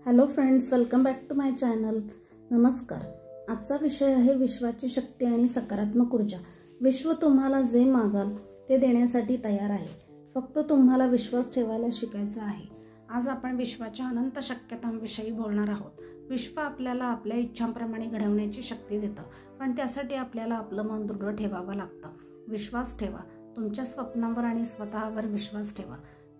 Hello friends, welcome back to my channel. नमस्कार. आजचा विषय आहे विश्वाची शक्ती आणि सकारात्मक ऊर्जा. विश्व तुम्हाला जे मागाल ते देण्यासाठी तयार आहे. फक्त तुम्हाला विश्वास ठेवायला शिकायचा आहे. आज आपण विश्वाच्या अनंत शक्यतांविषयी बोलणार आहोत. विश्व आपल्याला आपल्या इच्छांप्रमाणे घडवण्याची शक्ती देतं, पण त्यासाठी आपल्याला आपलं मन दृढ ठेवावं लागतं. विश्वास ठेवा. तुमच्या स्वप्नांवर आणि स्वतःवर विश्वास ठेवा.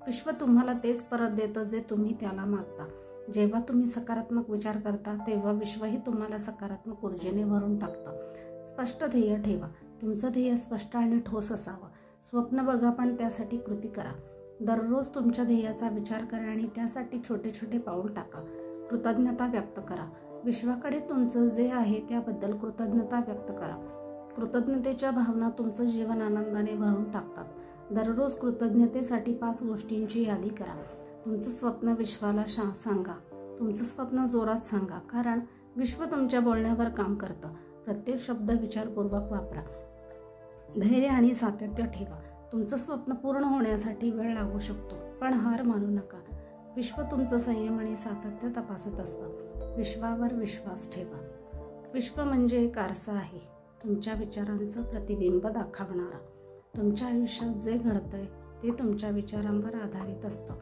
विश्व तुम्हाला तेच परत देतं जे तुम्ही त्याला मागता. जेव्हा तुम्ही सकारात्मक विचार करता तेव्हा विश्वही तुम्हाला सकारात्मक ऊर्जेने भरून टाकतं. स्पष्ट ध्येय ठेवा. तुमचं ध्येय स्पष्ट आणि ठोस असावं. स्वप्न बघा, पण त्यासाठी कृती करा. दररोज तुमच्या ध्येयाचा विचार करा आणि त्यासाठी छोटे छोटे पाऊल टाका. कृतज्ञता व्यक्त करा. विश्वाकडे तुमचं जे आहे त्याबद्दल कृतज्ञता व्यक्त करा. कृतज्ञतेच्या भावना तुमचं जीवन आनंदाने भरून टाकतात. दररोज कृतज्ञतेसाठी 5 गोष्टींची यादी करा. तुमचं स्वप्न विश्वाला सांगा. तुमचं स्वप्न जोरात सांगा, कारण विश्व तुमच्या बोलण्यावर काम करतं. प्रत्येक शब्द विचारपूर्वक वापरा. धैर्य आणि सातत्य ठेवा. तुमचं स्वप्न पूर्ण होण्यासाठी वेळ लागू शकतो, पण हार मानू नका. विश्व तुमचं संयम आणि सातत्य तपासत असतं. विश्वावर विश्वास ठेवा. विश्व म्हणजे एक आरसा आहे, तुमच्या विचारांचं प्रतिबिंब दाखवणारा. तुमच्या आयुष्यात जे घडतंय ते तुमच्या विचारांवर आधारित असतं.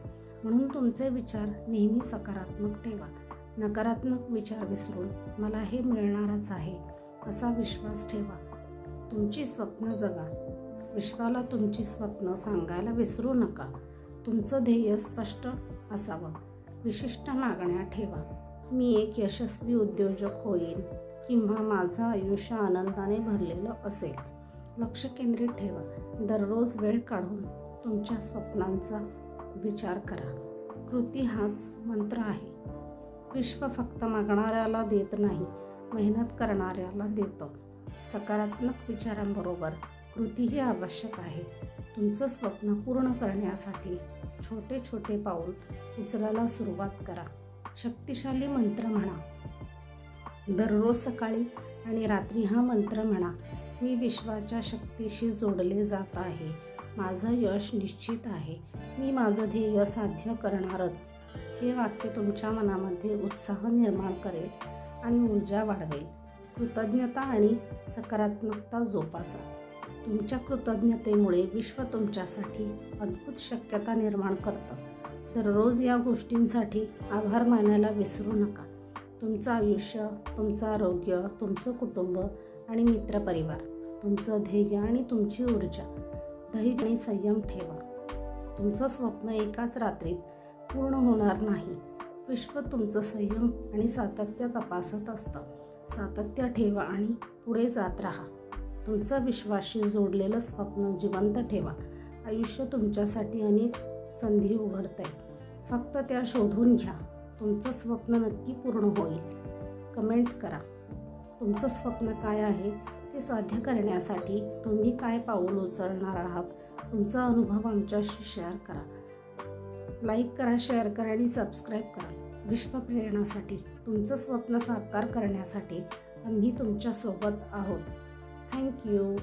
म्हणून तुमचे विचार नेहमी सकारात्मक ठेवा. नकारात्मक विचार विसरून मला हे मिळणारच आहे असा विश्वास ठेवा. तुमची स्वप्न जगा. विश्वाला तुमची स्वप्न सांगायला विसरू नका. तुमचं ध्येय स्पष्ट असावं. विशिष्ट मागण्या ठेवा. मी एक यशस्वी उद्योजक होईन किंवा माझं आयुष्य आनंदाने भरलेलं असेल. लक्ष केंद्रित ठेवा. दररोज वेळ काढून तुमच्या स्वप्नांचा विचार करा. कृती हाच मंत्र आहे. विश्व फक्त मागणाऱ्याला देत नाही, मेहनत करणाऱ्याला देतं. सकारात्मक विचारांबरोबर कृतीही आवश्यक आहे. तुमचं स्वप्न पूर्ण करण्यासाठी छोटे छोटे पाऊल उचलायला सुरुवात करा. शक्तिशाली मंत्र म्हणा. दररोज सकाळी आणि रात्री हा मंत्र म्हणा. मी विश्वाच्या शक्तीशी जोडले जात आहे. माझं यश निश्चित आहे. मी माझं ध्येय साध्य करणारच. हे वाक्य तुमच्या मनामध्ये उत्साह निर्माण करेल आणि ऊर्जा वाढवेल. कृतज्ञता आणि सकारात्मकता जोपासा. तुमच्या कृतज्ञतेमुळे विश्व तुमच्यासाठी अद्भुत शक्यता निर्माण करतं. दररोज या गोष्टींसाठी आभार मानायला विसरू नका. तुमचं आयुष्य, तुमचं आरोग्य, तुमचं कुटुंब आणि मित्रपरिवार, तुमचं ध्येय आणि तुमची ऊर्जा. धैर्य आणि संयम ठेवा. तुमचं स्वप्न एकाच रात्रीत पूर्ण होणार नाही. विश्व तुमचं संयम आणि सातत्य तपासत असतं. सातत्य ठेवा आणि पुढे जात राहा. तुमचं विश्वाशी जोडलेलं स्वप्न जिवंत ठेवा. आयुष्य तुमच्यासाठी अनेक संधी उघडतंय. फक्त त्या शोधून घ्या. तुमचं स्वप्न नक्की पूर्ण होईल. कमेंट करा. तुमचं स्वप्न काय आहे ते साध्य करण्यासाठी तुम्ही काय पाऊल उचलणार आहात. तुमचा अनुभव आमच्याशी शेअर करा. लाईक करा, शेअर करा आणि सबस्क्राईब करा. विश्व प्रेरणासाठी, तुमचं स्वप्न साकार करण्यासाठी आम्ही तुमच्यासोबत आहोत. थँक्यू.